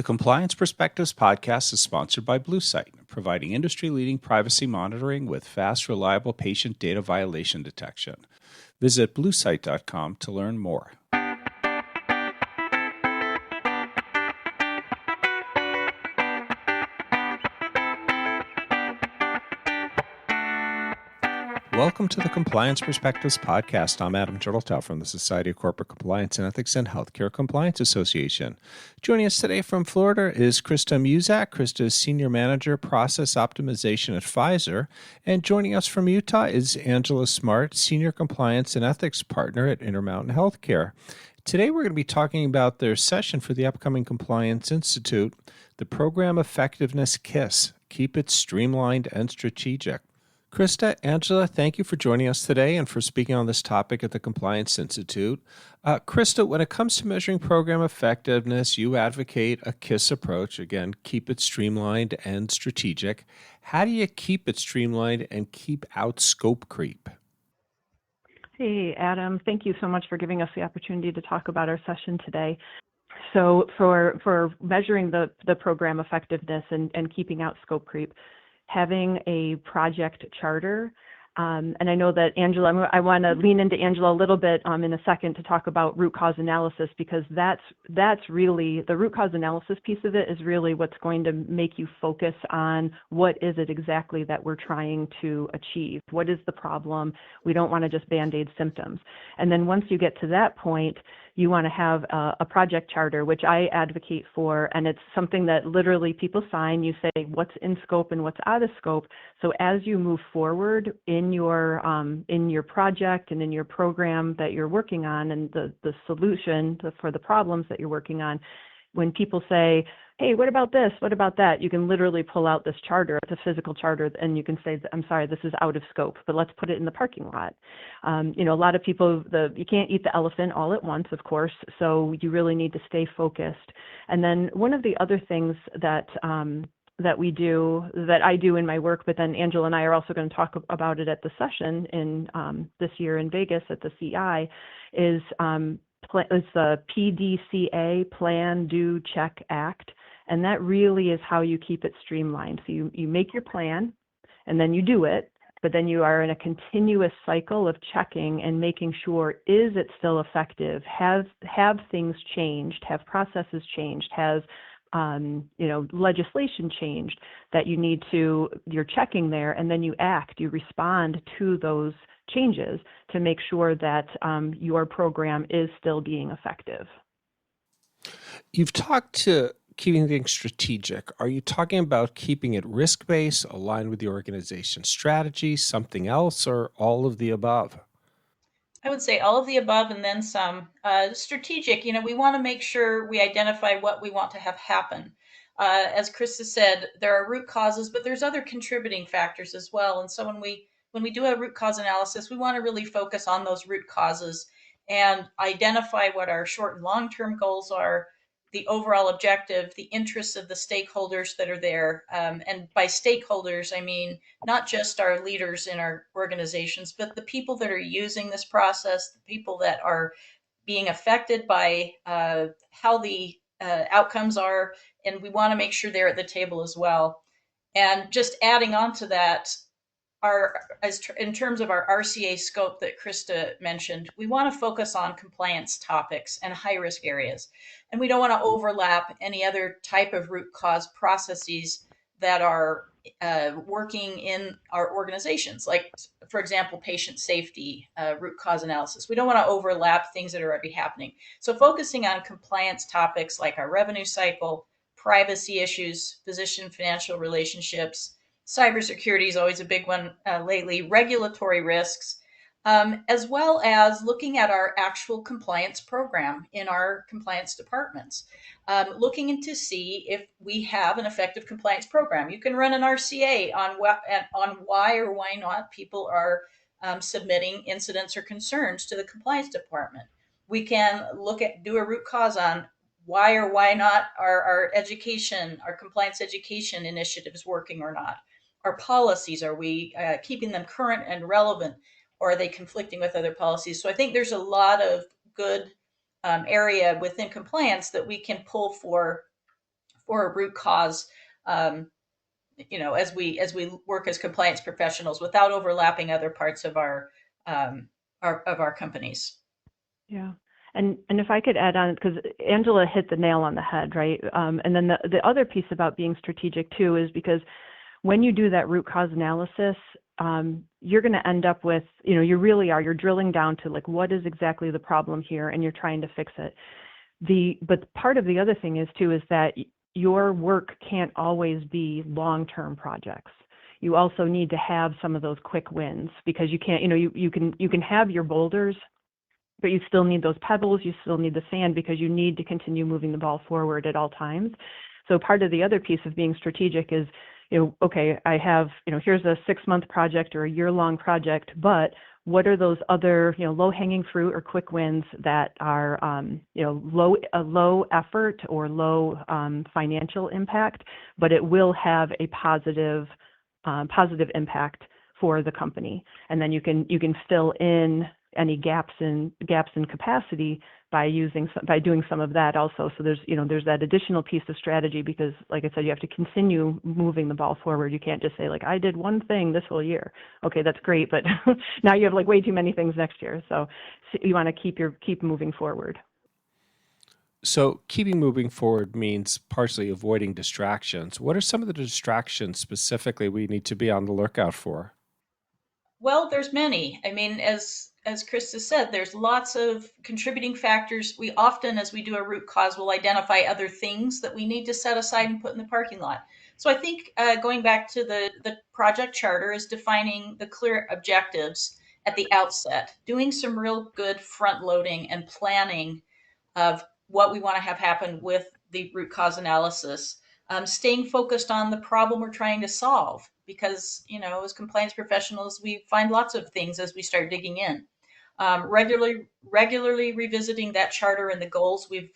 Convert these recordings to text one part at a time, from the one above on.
The Compliance Perspectives podcast is sponsored by Bluesight, providing industry-leading privacy monitoring with fast, reliable patient data violation detection. Visit bluesight.com to learn more. Welcome to the Compliance Perspectives podcast. I'm Adam Turteltaub from the Society of Corporate Compliance and Ethics and Healthcare Compliance Association. Joining us today from Florida is Krista Muszak. Krista is Senior Manager, Process Optimization at Pfizer. And joining us from Utah is Angela Smart, Senior Compliance and Ethics Partner at Intermountain Healthcare. Today we're going to be talking about their session for the upcoming Compliance Institute, the Program Effectiveness KISS, Keep It Streamlined and Strategic. Krista, Angela, thank you for joining us today and for speaking on this topic at the Compliance Institute. Krista, when it comes to measuring program effectiveness, you advocate a KISS approach. Again, keep it streamlined and strategic. How do you keep it streamlined and keep out scope creep? Hey, Adam. Thank you so much for giving us the opportunity to talk about our session today. So for measuring the program effectiveness and keeping out scope creep, having a project charter. And I know that Angela, I want to lean into Angela a little bit in a second to talk about root cause analysis, because that's really, the root cause analysis piece of it is really what's going to make you focus on what is it exactly that we're trying to achieve? What is the problem? We don't want to just band-aid symptoms. And then once you get to that point, you want to have a project charter, which I advocate for, and it's something that literally people sign. You say what's in scope and what's out of scope. So as you move forward in your project and in your program that you're working on, and the solution for the problems that you're working on, when people say, hey, what about this? What about that? You can literally pull out this charter. It's a physical charter, and you can say, I'm sorry, this is out of scope, but let's put it in the parking lot. A lot of people, you can't eat the elephant all at once, of course, so you really need to stay focused. And then one of the other things that we do, that I do in my work, but then Angela and I are also going to talk about it at the session in this year in Vegas at the CI, is it's the PDCA, Plan, Do, Check, Act. And that really is how you keep it streamlined. So you make your plan and then you do it, but then you are in a continuous cycle of checking and making sure, is it still effective? Have things changed? Have processes changed? Has legislation changed that you're checking there, and then you act, you respond to those changes to make sure that your program is still being effective. You've talked to keeping things strategic. Are you talking about keeping it risk-based, aligned with the organization's strategy, something else, or all of the above? I would say all of the above and then some. Strategic, we want to make sure we identify what we want to have happen. As Krista said, there are root causes, but there's other contributing factors as well. And so when we do a root cause analysis, we want to really focus on those root causes and identify what our short and long-term goals are, the overall objective, the interests of the stakeholders that are there. And by stakeholders, I mean not just our leaders in our organizations, but the people that are using this process, the people that are being affected by how the outcomes are. And we want to make sure they're at the table as well. And just adding on to that, in terms of our RCA scope that Krista mentioned, we want to focus on compliance topics and high-risk areas. And we don't want to overlap any other type of root cause processes that are working in our organizations, like, for example, patient safety, root cause analysis. We don't want to overlap things that are already happening. So focusing on compliance topics like our revenue cycle, privacy issues, physician financial relationships, cybersecurity is always a big one lately, regulatory risks, as well as looking at our actual compliance program in our compliance departments, looking into see if we have an effective compliance program. You can run an RCA on why or why not people are submitting incidents or concerns to the compliance department. We can do a root cause on why or why not our compliance education initiatives working or not. Our policies, are we keeping them current and relevant, or are they conflicting with other policies? So I think there's a lot of good area within compliance that we can pull for for a root cause, as we work as compliance professionals without overlapping other parts of our companies. Yeah. And if I could add on, because Angela hit the nail on the head, right? And then the other piece about being strategic too is because when you do that root cause analysis, you're going to end up with, you're drilling down to like, what is exactly the problem here? And you're trying to fix it. But part of the other thing is too, is that your work can't always be long-term projects. You also need to have some of those quick wins, because you can't, you can have your boulders, but you still need those pebbles, you still need the sand, because you need to continue moving the ball forward at all times. So part of the other piece of being strategic is, okay, I have, here's a 6-month project or a year-long project, but what are those other, low-hanging fruit or quick wins that are, low effort or low financial impact, but it will have a positive impact for the company. And then you can fill in any gaps in capacity by doing some of that also. So there's that additional piece of strategy, because like I said, you have to continue moving the ball forward. You can't just say like, I did one thing this whole year. Okay, that's great, but now you have like way too many things next year. So you want to keep moving forward. So keeping moving forward means partially avoiding distractions. What are some of the distractions specifically we need to be on the lookout for? Well, there's many. I mean, as Krista said, there's lots of contributing factors. We often, as we do a root cause, will identify other things that we need to set aside and put in the parking lot. So I think going back to the project charter is defining the clear objectives at the outset, doing some real good front loading and planning of what we want to have happen with the root cause analysis. Staying focused on the problem we're trying to solve, because as compliance professionals, we find lots of things as we start digging in. Regularly revisiting that charter and the goals we've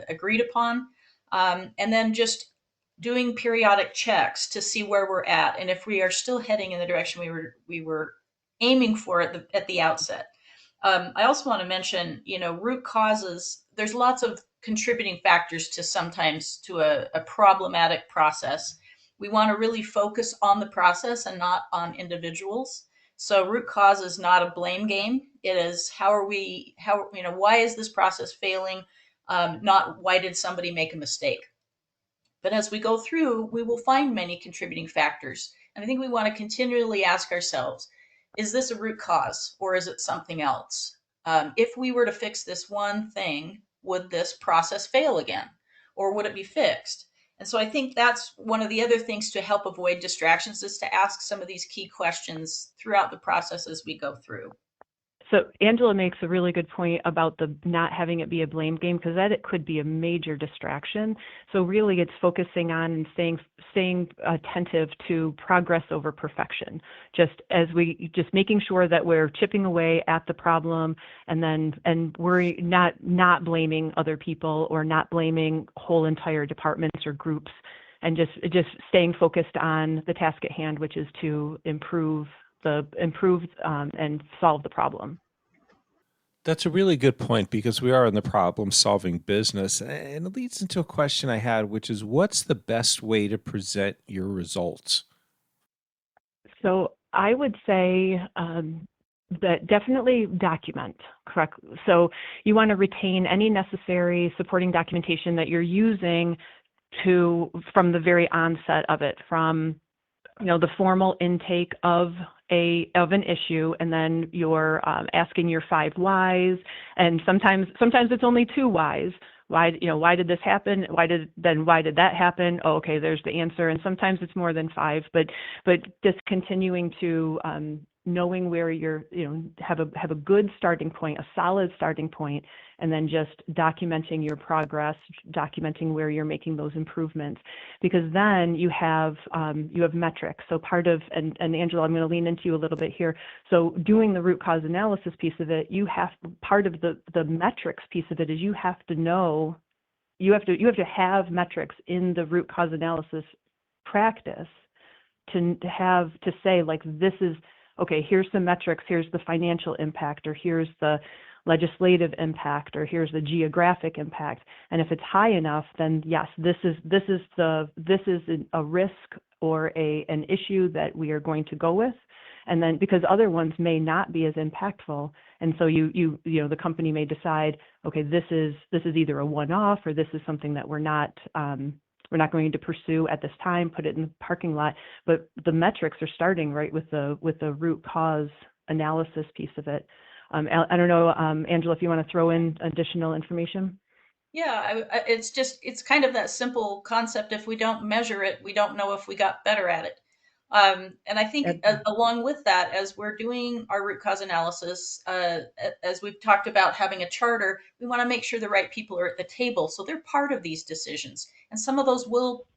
agreed upon, and then just doing periodic checks to see where we're at and if we are still heading in the direction we were aiming for at the outset. I also want to mention, root causes. There's lots of contributing factors to a problematic process. We want to really focus on the process and not on individuals. So root cause is not a blame game. It is why is this process failing? Not why did somebody make a mistake? But as we go through, we will find many contributing factors. And I think we want to continually ask ourselves, is this a root cause or is it something else? If we were to fix this one thing, would this process fail again? Or would it be fixed? And so I think that's one of the other things to help avoid distractions, is to ask some of these key questions throughout the process as we go through. So Angela makes a really good point about the not having it be a blame game, because that it could be a major distraction. So really it's focusing on and staying attentive to progress over perfection. Just making sure that we're chipping away at the problem, and we're not blaming other people or not blaming whole entire departments or groups, and just staying focused on the task at hand, which is to improve and solve the problem. That's a really good point, because we are in the problem-solving business. And it leads into a question I had, which is, what's the best way to present your results? So I would say that definitely document correctly. So you want to retain any necessary supporting documentation that you're using from the very onset of it, from the formal intake of an issue, and then you're asking your 5 whys, and sometimes it's only 2 whys. Why did this happen? Why did that happen? Oh, okay, there's the answer. And sometimes it's more than 5, but just continuing to knowing where you're, have a good starting point, a solid starting point, and then just documenting your progress, documenting where you're making those improvements, because then you have metrics. So and Angela, I'm going to lean into you a little bit here. So doing the root cause analysis piece of it, part of the metrics piece of it is you have to have metrics in the root cause analysis practice to say, like, this is, okay, here's the metrics, here's the financial impact, or here's the legislative impact, or here's the geographic impact. And if it's high enough, then yes, this is a risk or an issue that we are going to go with. And then because other ones may not be as impactful, and so the company may decide, okay, this is either a one-off, or this is something that we're not going to pursue at this time, put it in the parking lot. But the metrics are starting right with the root cause analysis piece of it. I don't know, Angela, if you want to throw in additional information. Yeah, it's kind of that simple concept. If we don't measure it, we don't know if we got better at it. And I think along with that, as we're doing our root cause analysis, as we've talked about having a charter, we want to make sure the right people are at the table, so they're part of these decisions. And some of those will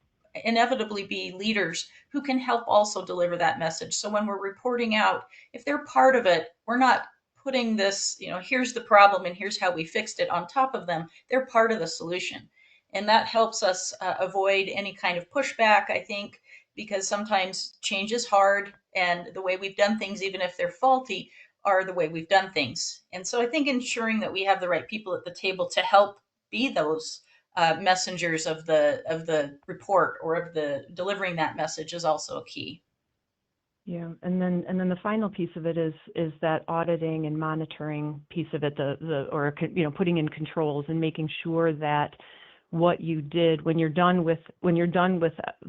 inevitably be leaders who can help also deliver that message. So when we're reporting out, if they're part of it, we're not putting this, here's the problem and here's how we fixed it on top of them. They're part of the solution. And that helps us avoid any kind of pushback, I think, because sometimes change is hard, and the way we've done things, even if they're faulty, are the way we've done things. And so I think ensuring that we have the right people at the table to help be those messengers of the report, or of the delivering that message, is also a key. Yeah, and then the final piece of it is that auditing and monitoring piece of it, or putting in controls and making sure that what you did when you're done with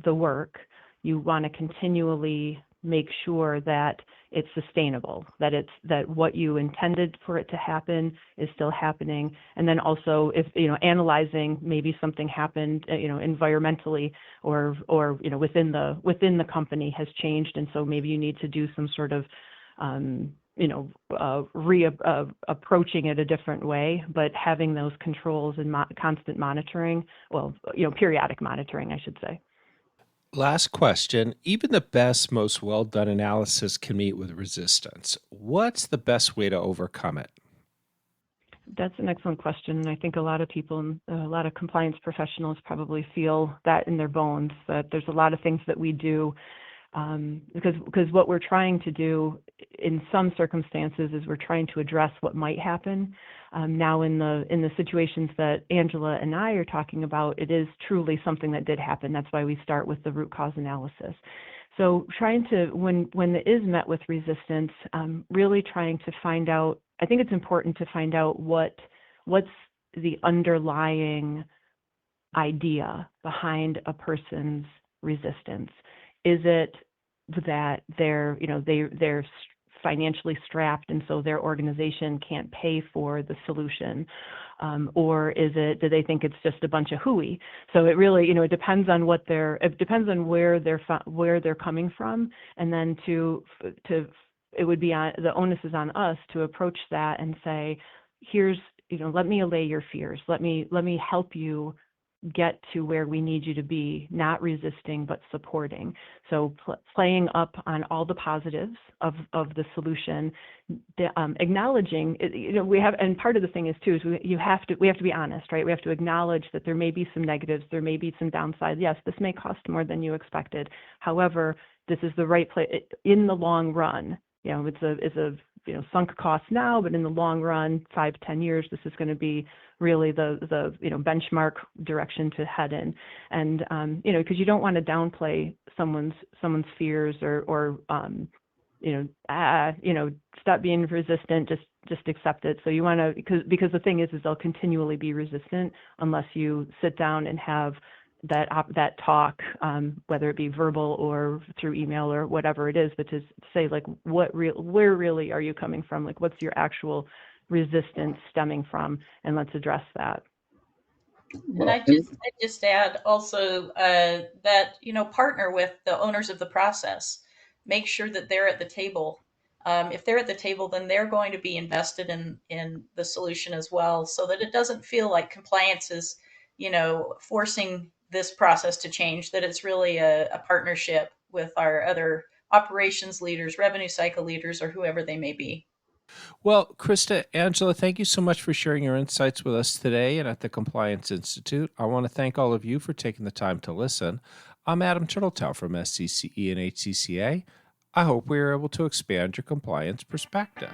the work, you want to continually make sure that it's sustainable, that what you intended for it to happen is still happening. And then also, if analyzing, maybe something happened environmentally or within the company has changed, and so maybe you need to do some sort of approaching it a different way, but having those controls and constant monitoring, periodic monitoring, I should say. Last question. Even the best, most well-done analysis can meet with resistance. What's the best way to overcome it? That's an excellent question. And I think a lot of people, a lot of compliance professionals probably feel that in their bones, that there's a lot of things that we do because what we're trying to do in some circumstances is we're trying to address what might happen. Now in the situations that Angela and I are talking about, it is truly something that did happen. That's why we start with the root cause analysis. So trying to, when it is met with resistance, really trying to find out, I think it's important to find out what's the underlying idea behind a person's resistance. Is it that they're financially strapped, and so their organization can't pay for the solution, or do they think it's just a bunch of hooey? So it really, it depends on where they're coming from, and then it would be the onus is on us to approach that and say, here's, let me allay your fears. Let me help you get to where we need you to be, not resisting, but supporting. So playing up on all the positives of the solution, acknowledging, we have, and part of the thing is too, is we have to be honest, right? We have to acknowledge that there may be some negatives, there may be some downsides. Yes, this may cost more than you expected. However, this is the right place in the long run. It's a sunk cost now, but in the long run, 5-10 years, this is going to be really the benchmark direction to head in. And because you don't want to downplay someone's fears or stop being resistant, just accept it. So you want to, because the thing is they'll continually be resistant unless you sit down and have that talk, whether it be verbal or through email or whatever it is, but to say, like, where really are you coming from? Like, what's your actual resistance stemming from? And let's address that. And I just add also that, partner with the owners of the process. Make sure that they're at the table. If they're at the table, then they're going to be invested in the solution as well, so that it doesn't feel like compliance is, forcing this process to change, that it's really a partnership with our other operations leaders, revenue cycle leaders, or whoever they may be. Well, Krista, Angela, thank you so much for sharing your insights with us today and at the Compliance Institute. I want to thank all of you for taking the time to listen. I'm Adam Turtletail from SCCE and HCCA. I hope we were able to expand your compliance perspective.